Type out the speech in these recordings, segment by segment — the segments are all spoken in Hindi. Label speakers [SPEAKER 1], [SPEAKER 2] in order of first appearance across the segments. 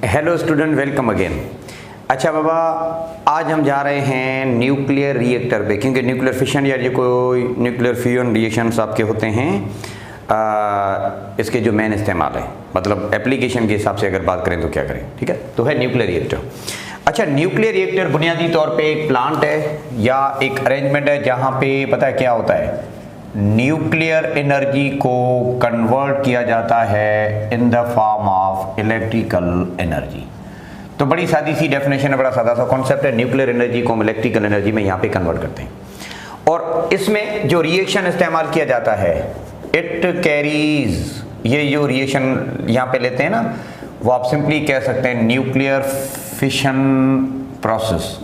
[SPEAKER 1] Hello student, welcome again. अच्छा बाबा, आज हम जा रहे हैं न्यूक्लियर रिएक्टर पे, क्योंकि न्यूक्लियर फिशन या जो कोई न्यूक्लियर फ्यूजन रिएक्शंस आपके होते हैं इसके जो मेन इस्तेमाल है, मतलब एप्लीकेशन के हिसाब से अगर बात करें तो क्या करें, ठीक है। तो है न्यूक्लियर रिएक्टर। अच्छा, न्यूक्लियर रिएक्टर बुनियादी तौर पे एक प्लांट है या एक अरेंजमेंट है जहाँ पे पता है क्या होता है, न्यूक्लियर एनर्जी को कन्वर्ट किया जाता है in the form of electrical energy. तो बड़ी सादी सी डेफिनेशन है, बड़ा सादा सा कॉन्सेप्ट है। न्यूक्लियर एनर्जी को हम इलेक्ट्रिकल एनर्जी में यहाँ पे कन्वर्ट करते हैं, और इसमें जो रिएक्शन इस्तेमाल किया जाता है इट कैरीज, ये जो रिएक्शन यहाँ पे लेते हैं ना, वो आप सिंपली कह सकते हैं न्यूक्लियर फिशन प्रोसेस।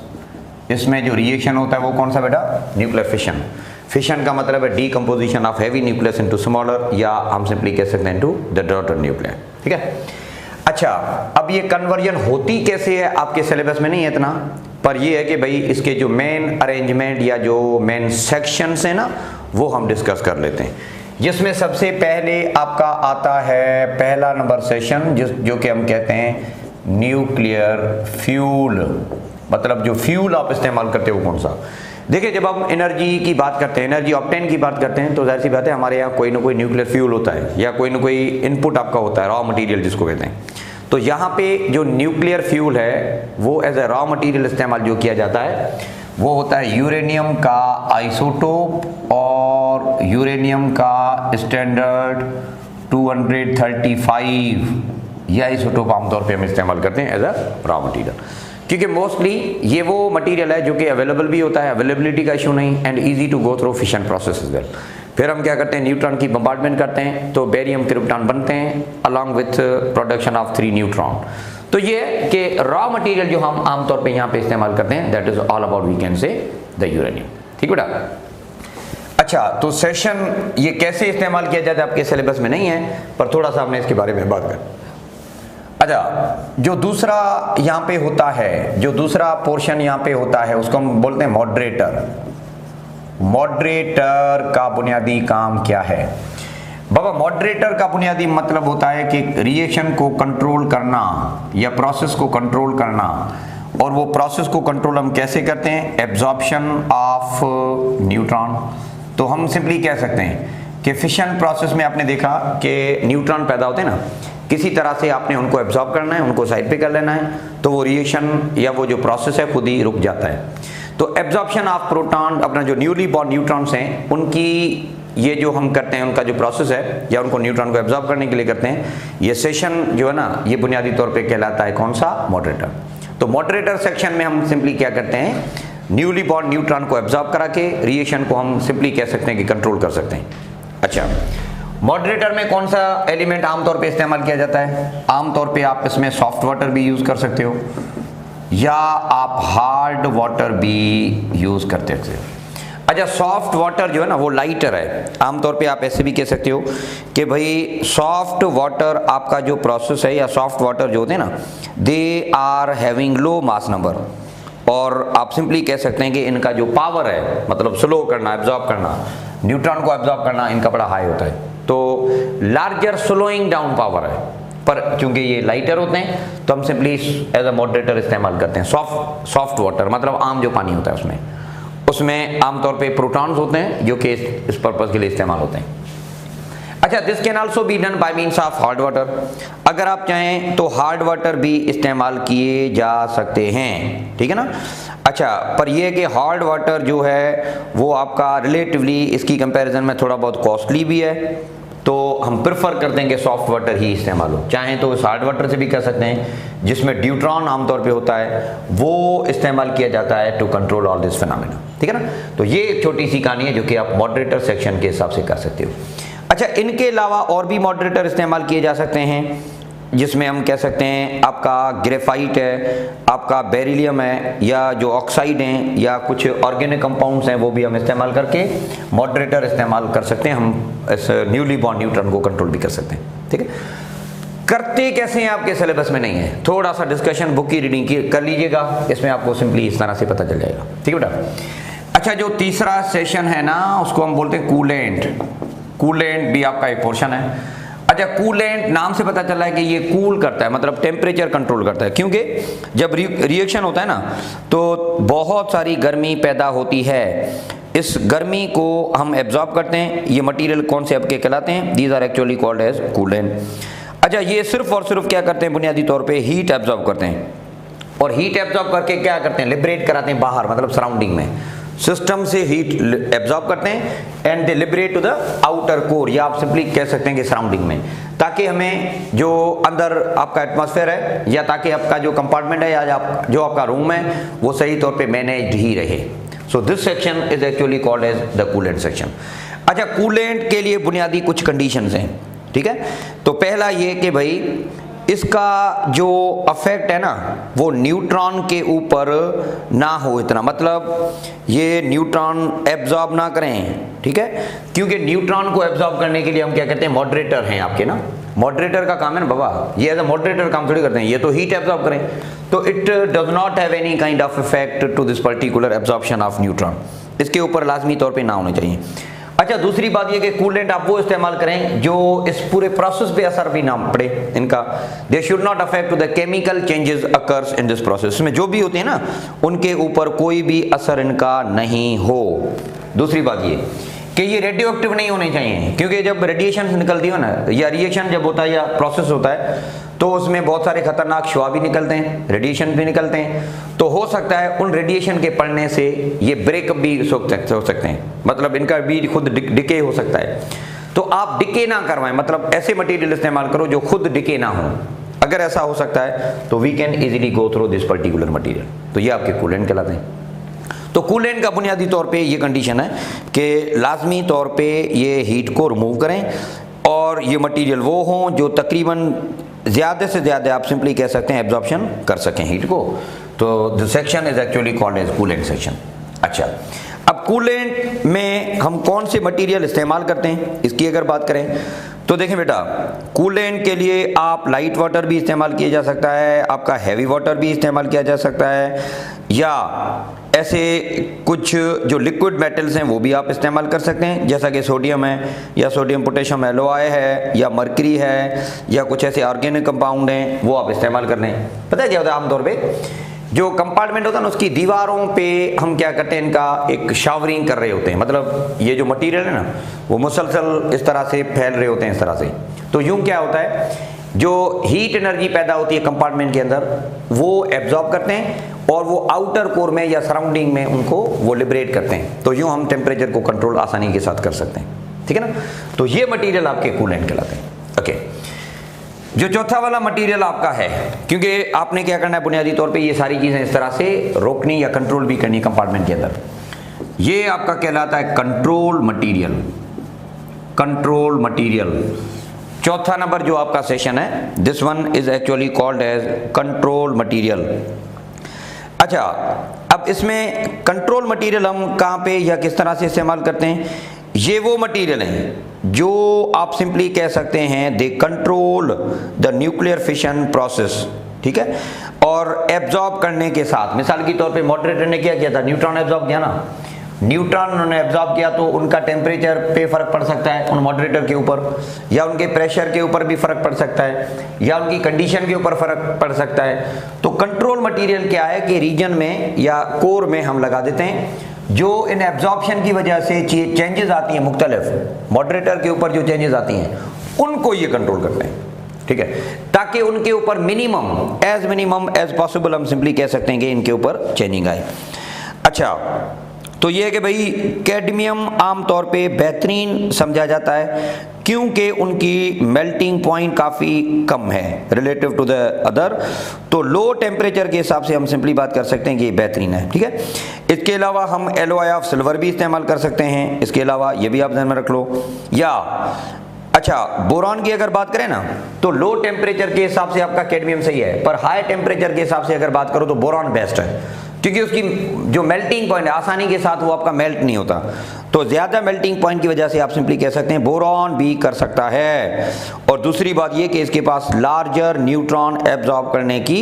[SPEAKER 1] इसमें जो रिएक्शन होता है वो कौन सा बेटा, न्यूक्लियर फिशन। फिशन का मतलब है decomposition of heavy nucleus into smaller, या हम सिंपली कह सकते हैं इनटू द डॉटर न्यूक्लियर, ठीक है। अच्छा, अब ये कन्वर्जन होती कैसे है आपके सिलेबस में नहीं है इतना, पर ये है कि भाई इसके जो मेन अरेंजमेंट या जो मेन सेक्शंस है ना, वो हम डिस्कस कर लेते हैं। जिसमें सबसे पहले आपका आता है पहला नंबर सेशन, जो कि हम कहते हैं न्यूक्लियर फ्यूल। मतलब जो फ्यूल आप इस्तेमाल करते हो कौन सा। देखिए, जब हम एनर्जी की बात करते हैं, एनर्जी ऑब्टेन की बात करते हैं, तो जाहिर सी बात है हमारे यहाँ कोई ना कोई न्यूक्लियर फ्यूल होता है या कोई ना कोई इनपुट आपका होता है, रॉ मटेरियल जिसको कहते हैं। तो यहाँ पे जो न्यूक्लियर फ्यूल है वो एज ए रॉ मटेरियल इस्तेमाल जो किया जाता है वो होता है यूरेनियम का आइसोटोप और यूरेनियम का स्टैंडर्ड 235 यह आइसोटोप आमतौर पे हम इस्तेमाल करते हैं एज अ रॉ मटेरियल, क्योंकि मोस्टली ये वो मटेरियल है जो कि अवेलेबल भी होता है, अवेलेबिलिटी का इशू नहीं, and easy to go through fission process is well. फिर हम क्या करते हैं, न्यूट्रॉन की बम्बार्डमेंट करते हैं, तो बेरियम क्रिप्टॉन बनते हैं along with production of 3 neutron. तो ये कि रॉ मटेरियल जो हम आमतौर पे यहाँ पे इस्तेमाल करते हैं, that is all about we can say the uranium, ठीक बेटा। अच्छा, तो सेशन ये कैसे इस्तेमाल किया जाता है आपके सिलेबस में नहीं है, पर थोड़ा सा हमने इसके बारे में बात कर। अच्छा, जो दूसरा यहाँ पे होता है, जो दूसरा पोर्शन यहाँ पे होता है उसको हम बोलते हैं मॉडरेटर। मॉडरेटर का बुनियादी काम क्या है बाबा? मॉडरेटर का बुनियादी मतलब होता है कि रिएक्शन को कंट्रोल करना या प्रोसेस को कंट्रोल करना। और वो प्रोसेस को कंट्रोल हम कैसे करते हैं? Absorption of neutron. तो हम सिंपली कह सकते हैं कि फिशन प्रोसेस में आपने देखा कि न्यूट्रॉन पैदा होते हैं ना, किसी तरह से आपने उनको एब्जॉर्ब करना है, उनको साइड पे कर लेना है, तो वो रिएक्शन या वो जो प्रोसेस है खुद ही रुक जाता है। तो एब्जॉर्प्शन ऑफ प्रोटॉन, अपना जो न्यूली बॉर्न न्यूट्रॉन्स हैं उनकी ये जो हम करते हैं उनका जो प्रोसेस है या उनको न्यूट्रॉन को एब्जॉर्ब करने के लिए करते हैं, ये सेशन जो है ना, ये बुनियादी तौर पे कहलाता है कौन सा? मॉडरेटर। तो मॉडरेटर सेक्शन में हम सिंपली क्या करते हैं, न्यूली बॉर्न न्यूट्रॉन को एब्जॉर्ब करा के रिएक्शन को हम सिंपली कह सकते हैं कि कंट्रोल कर सकते हैं। अच्छा, मॉडरेटर में कौन सा एलिमेंट आमतौर पे इस्तेमाल किया जाता है? आमतौर पे आप इसमें सॉफ्ट वाटर भी यूज कर सकते हो या आप हार्ड वाटर भी यूज करते हो। अच्छा, सॉफ्ट वाटर जो है ना वो लाइटर है। आमतौर पे आप ऐसे भी कह सकते हो कि भाई सॉफ्ट वाटर आपका जो प्रोसेस है या सॉफ्ट वाटर जो होते हैं ना, they are having low mass number, और आप सिंपली कह सकते हैं कि इनका जो पावर है, मतलब स्लो करना, एब्जॉर्ब करना, न्यूट्रॉन को एब्जॉर्ब करना, इनका बड़ा हाई होता है। तो लार्जर स्लोइंग डाउन पावर है, पर चूंकि ये लाइटर होते हैं तो हम सिंपली एज अ मॉडरेटर इस्तेमाल करते हैं। सॉफ्ट वाटर मतलब आम जो पानी होता है उसमें आमतौर पे प्रोटॉन्स होते हैं जो कि इस पर्पस के लिए इस्तेमाल होते हैं। अच्छा, this can also be done by means of hard water. अगर आप चाहें तो हार्ड वाटर भी इस्तेमाल किए जा सकते हैं, ठीक है ना। अच्छा, पर यह कि हार्ड वाटर जो है वो आपका रिलेटिवली इसकी कंपैरिजन में थोड़ा बहुत कॉस्टली भी है, तो हम प्रेफर करते हैं कि सॉफ्ट वाटर ही इस्तेमाल हो। चाहें तो हार्ड वाटर से भी कर सकते हैं जिसमें ड्यूट्रॉन आमतौर पे होता है, वो इस्तेमाल किया जाता है to control all this phenomena, ठीक है ना। तो ये एक छोटी सी कहानी है जो कि आप मॉडरेटर सेक्शन के हिसाब से कर सकते हो। अच्छा, इनके अलावा और भी मॉडरेटर इस्तेमाल किए जा सकते हैं, जिसमें हम कह सकते हैं आपका ग्रेफाइट है, आपका बेरिलियम है, या जो ऑक्साइड हैं या कुछ ऑर्गेनिक कंपाउंड्स हैं, वो भी हम इस्तेमाल करके मॉडरेटर इस्तेमाल कर सकते हैं। हम इस न्यूली बॉर्न न्यूट्रॉन को कंट्रोल भी कर सकते हैं, ठीक है। करते कैसे हैं आपके सिलेबस में नहीं है, थोड़ा सा डिस्कशन बुक की रीडिंग की कर लीजिएगा, इसमें आपको सिंपली इस तरह से पता चल जाएगा, ठीक है बेटा। अच्छा, जो तीसरा सेशन है ना उसको हम बोलते हैं कूलेंट। कूलेंट भी आपका एक पोर्शन है। अच्छा, कूलेंट नाम से पता चला है कि ये कूल करता है, मतलब टेम्परेचर कंट्रोल करता है, क्योंकि जब रिएक्शन होता है ना तो बहुत सारी गर्मी पैदा होती है, इस गर्मी को हम एब्जॉर्ब करते हैं। ये मटेरियल कौन से आपके कहलाते हैं? These are actually called as coolant. अच्छा, ये सिर्फ और सिर्फ क्या करते हैं? बुनियादी तौर पे हीट एब्जॉर्ब करते हैं, और हीट एब्जॉर्ब करके क्या करते हैं? लिबरेट कराते हैं बाहर, मतलब सराउंडिंग में सिस्टम से हीट एब्जॉर्ब करते हैं and they liberate to the outer core, या आप सिंपली कह सकते हैं कि सराउंडिंग में, ताकि हमें जो अंदर आपका एटमॉस्फेयर है या ताकि आपका जो कंपार्टमेंट है या जो आपका रूम है वो सही तौर पे मैनेज्ड ही रहे। So this section is actually called as the coolant section. अच्छा, कूलेंट के लिए बुनियादी कुछ कंडीशंस हैं, ठीक है। तो पहला ये कि भाई इसका जो अफेक्ट है ना वो न्यूट्रॉन के ऊपर ना हो इतना, मतलब ये न्यूट्रॉन एब्जॉर्ब ना करें, ठीक है, क्योंकि न्यूट्रॉन को एब्जॉर्ब करने के लिए हम क्या कहते हैं? मॉडरेटर हैं आपके ना, मॉडरेटर का काम है ना बाबा, ये एज अ मॉडरेटर काम थोड़ी करते हैं, ये तो हीट एब्जॉर्ब करें, तो it does not have any kind of effect to this particular absorption of neutron, इसके ऊपर लाजमी तौर पे ना होने चाहिए। अच्छा, दूसरी बात ये कि कूलेंट आप वो इस्तेमाल करें जो इस पूरे प्रोसेस पे असर भी ना पड़े इनका, they should not affect to the chemical changes occurs in this process, में जो भी होते हैं ना उनके ऊपर कोई भी असर इनका नहीं हो। दूसरी बात ये कि ये रेडियो एक्टिव नहीं होने चाहिए, क्योंकि जब रेडिएशन निकलती हो ना, या रिएक्शन जब होता है या प्रोसेस होता है तो उसमें बहुत सारे खतरनाक शुआ भी निकलते हैं, रेडिएशन भी निकलते हैं, तो हो सकता है उन रेडिएशन के पड़ने से ये ब्रेकअप भी हो सकते हैं, मतलब इनका भी खुद डिके हो सकता है। तो आप डिके ना करवाएं, मतलब ऐसे मटेरियल इस्तेमाल करो जो खुद डिके ना हो, अगर ऐसा हो सकता है तो we can easily go through this particular material, तो ये आपके कूलेंट कहलाते हैं। तो कूलेंट का बुनियादी तौर पे ये कंडीशन है कि लाजमी तौर पे ये हीट को रिमूव करें, और ये मटेरियल वो हों जो तकरीबन ज़्यादा से ज़्यादा आप सिंपली कह सकते हैं एब्जॉर्प्शन कर सकें हीट को। तो the section is actually called as coolant section. अच्छा, अब कूलेंट में हम कौन से मटेरियल इस्तेमाल करते हैं इसकी अगर बात करें तो देखें बेटा, कूलेंट के लिए आप लाइट वाटर भी इस्तेमाल किया जा सकता है, आपका हैवी वाटर भी इस्तेमाल किया जा सकता है, या ऐसे कुछ जो लिक्विड मेटल्स हैं वो भी आप इस्तेमाल कर सकते हैं, जैसा कि सोडियम है या सोडियम पोटेशियम एलोय है या मरकरी है या कुछ ऐसे ऑर्गेनिक कंपाउंड हैं, वो आप इस्तेमाल कर लें। पता है क्या होता है? आमतौर पे जो कंपार्टमेंट होता है ना उसकी दीवारों पे हम क्या करते हैं, इनका एक शावरिंग कर रहे होते हैं, मतलब ये जो मटेरियल है ना वो मुसलसल इस तरह से फैल रहे होते हैं इस तरह से। तो यूं क्या होता है, जो हीट एनर्जी पैदा होती है कंपार्टमेंट के अंदर वो एब्जॉर्ब करते हैं और वो आउटर कोर में या सराउंडिंग में उनको वो लिबरेट करते हैं, तो यूं हम टेम्परेचर को कंट्रोल आसानी के साथ कर सकते हैं, ठीक है ना। तो ये मटेरियल आपके कूलेंट कहलाते हैं। ओके, जो चौथा वाला मटेरियल आपका है, क्योंकि आपने क्या करना है बुनियादी तौर पे ये सारी चीजें इस तरह से रोकनी या कंट्रोल भी करनी कंपार्टमेंट के अंदर, ये आपका कहलाता है कंट्रोल मटेरियल। कंट्रोल मटेरियल चौथा नंबर जो आपका सेशन है, this one is actually called as control material. अच्छा, अब इसमें कंट्रोल मटेरियल हम कहाँ पे या किस तरह से इस्तेमाल करते हैं? ये वो मटेरियल हैं जो आप सिंपली कह सकते हैं they control the nuclear fission process, ठीक है, और एब्जॉर्ब करने के साथ, मिसाल के तौर पे मॉडरेटर ने क्या किया था, न्यूट्रॉन एब्जॉर्ब किया ना, न्यूट्रॉन उन्होंने एब्जॉर्ब किया तो उनका टेम्परेचर पे फर्क पड़ सकता है उन मॉडरेटर के ऊपर, या उनके प्रेशर के ऊपर भी फर्क पड़ सकता है, या उनकी कंडीशन के ऊपर फर्क पड़ सकता है। तो कंट्रोल मटेरियल क्या है कि रीजन में या कोर में हम लगा देते हैं जो इन एब्जॉर्प्शन की वजह से चेंजेस आती हैं, मुख्तलिफ मॉडरेटर के ऊपर जो चेंजेस आती हैं उनको ये कंट्रोल करते हैं, ठीक है, ताकि उनके ऊपर मिनिमम एज पॉसिबल हम सिंपली कह सकते हैं कि इनके ऊपर चेंजिंग आए। अच्छा, तो ये है कि भाई कैडमियम आमतौर पे बेहतरीन समझा जाता है क्योंकि उनकी मेल्टिंग पॉइंट काफ़ी कम है रिलेटिव टू द अदर, तो लो टेम्परेचर के हिसाब से हम सिंपली बात कर सकते हैं कि ये बेहतरीन है, ठीक है। इसके अलावा हम एलॉय ऑफ सिल्वर भी इस्तेमाल कर सकते हैं, इसके अलावा ये भी आप ध्यान में रख लो। या अच्छा, बोरॉन की अगर बात करें ना तो लो टेम्परेचर के हिसाब से आपका कैडमियम सही है, पर हाई टेम्परेचर के हिसाब से अगर बात करो तो बोरॉन बेस्ट है, क्योंकि उसकी जो मेल्टिंग पॉइंट है आसानी के साथ वो आपका मेल्ट नहीं होता, तो ज़्यादा मेल्टिंग पॉइंट की वजह से आप सिंपली कह सकते हैं बोरॉन भी कर सकता है। और दूसरी बात ये कि इसके पास लार्जर न्यूट्रॉन एब्जॉर्ब करने की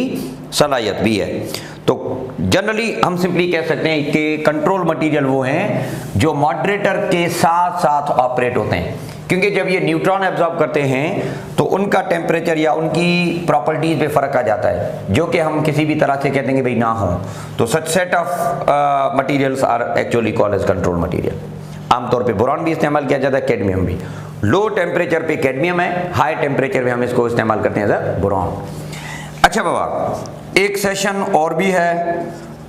[SPEAKER 1] सलाहियत भी है। तो जनरली हम सिंपली कह सकते हैं कि कंट्रोल मटेरियल वो हैं जो मॉडरेटर के साथ साथ ऑपरेट होते हैं, क्योंकि जब ये न्यूट्रॉन एब्जॉर्ब करते हैं तो उनका टेम्परेचर या उनकी प्रॉपर्टीज पे फर्क आ जाता है, जो कि हम किसी भी तरह से कहते हैं कि भाई ना हो। तो such set of materials are actually called as control material. आमतौर पे बोरॉन भी इस्तेमाल किया जाता है, कैडमियम भी। लो टेम्परेचर पे कैडमियम है, हाई टेम्परेचर पे हम इसको इस्तेमाल करते हैं एज अ बोरॉन। अच्छा बाबा, एक सेशन और भी है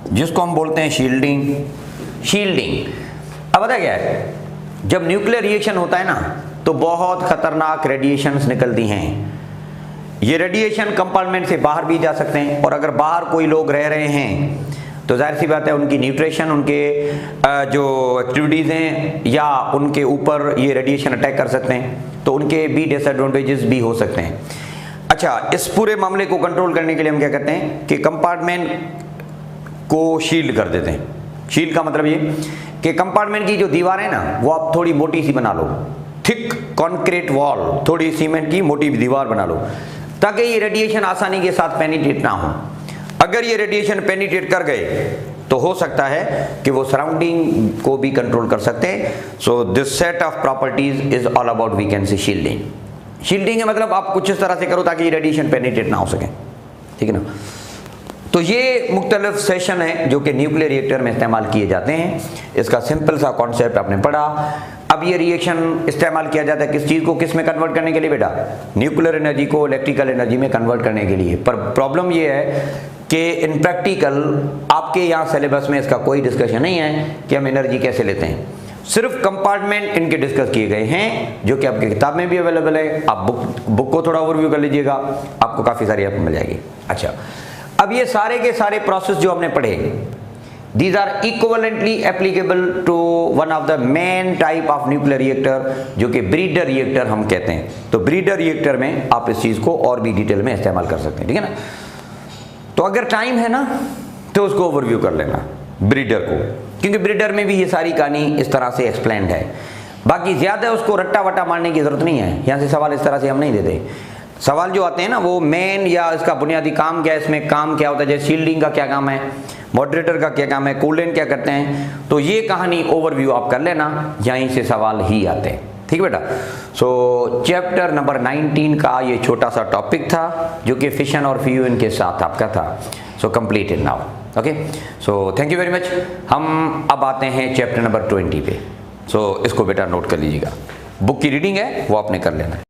[SPEAKER 1] जिसको हम बोलते हैं शील्डिंग। अब पता क्या है, जब न्यूक्लियर रिएक्शन होता है ना तो बहुत खतरनाक रेडिएशंस निकलती हैं। ये रेडिएशन कंपार्टमेंट से बाहर भी जा सकते हैं, और अगर बाहर कोई लोग रह रहे हैं तो जाहिर सी बात है उनकी न्यूट्रिशन, उनके जो एक्टिविटीज़ हैं या उनके ऊपर ये रेडिएशन अटैक कर सकते हैं, तो उनके भी डिसएडवांटेजेस भी हो सकते हैं। अच्छा, इस पूरे मामले को कंट्रोल करने के लिए हम क्या करते हैं कि कंपार्टमेंट को शील्ड कर देते हैं। शील्ड का मतलब ये कि कंपार्टमेंट की जो दीवार है ना वो आप थोड़ी मोटी सी बना लो, थिक कॉन्क्रीट वॉल, थोड़ी सीमेंट की मोटी दीवार बना लो, ताकि ये रेडिएशन आसानी के साथ पेनिट्रेट ना हो। अगर ये रेडिएशन पेनिट्रेट कर गए तो हो सकता है कि वो सराउंडिंग को भी कंट्रोल कर सकते हैं। So this set of properties is all about we can say shielding. Shielding का मतलब आप कुछ इस तरह से करो ताकि ये रेडिएशन पेनिट्रेट ना हो सके, ठीक है ना। तो ये मुख्तलिफ सेशन है जो कि न्यूक्लियर रिएक्टर में इस्तेमाल किए जाते हैं। इसका सिंपल सा कॉन्सेप्ट आपने पढ़ा। अब ये रिएक्शन इस्तेमाल किया जाता है किस चीज़ को किस में कन्वर्ट करने के लिए बेटा? न्यूक्लियर एनर्जी को इलेक्ट्रिकल एनर्जी में कन्वर्ट करने के लिए। पर प्रॉब्लम ये है कि इन प्रैक्टिकल आपके यहाँ सिलेबस में इसका कोई डिस्कशन नहीं है कि हम एनर्जी कैसे लेते हैं। सिर्फ कंपार्टमेंट इनके डिस्कस किए गए हैं जो कि आपकी किताब में भी अवेलेबल है। आप बुक को थोड़ा ओवरव्यू कर लीजिएगा, आपको काफ़ी सारी आपको मिल जाएगी। अच्छा, अब ये सारे के सारे प्रोसेस जो हमने पढ़े, these are equivalently applicable to one of the main type of nuclear reactor जो कि ब्रीडर रिएक्टर हम कहते हैं। तो ब्रीडर रिएक्टर में आप इस चीज़ को और भी डिटेल में इस्तेमाल कर सकते हैं, ठीक है ना। तो अगर टाइम है ना तो उसको ओवरव्यू कर लेना ब्रीडर को, क्योंकि ब्रीडर में भी ये सारी कहानी इस तरह से एक्सप्लेन्ड है। बाकी ज़्यादा उसको रट्टा वट्टा मारने की ज़रूरत नहीं है। यहाँ से सवाल इस तरह से हम नहीं देते। सवाल जो आते हैं ना वो मेन या इसका बुनियादी काम क्या है, इसमें काम क्या होता है, जैसे शील्डिंग का क्या काम है, मॉडरेटर का क्या काम है, कूलेंट क्या करते हैं, तो ये कहानी ओवरव्यू आप कर लेना, यहीं से सवाल ही आते हैं, ठीक है बेटा। सो चैप्टर नंबर 19 का ये छोटा सा टॉपिक था जो कि फिशन और फ्यूजन के साथ आपका था। So completed now, okay. So thank you very much. हम अब आते हैं चैप्टर नंबर 20 पे। सो इसको बेटा नोट कर लीजिएगा, बुक की रीडिंग है वो आपने कर लेना है।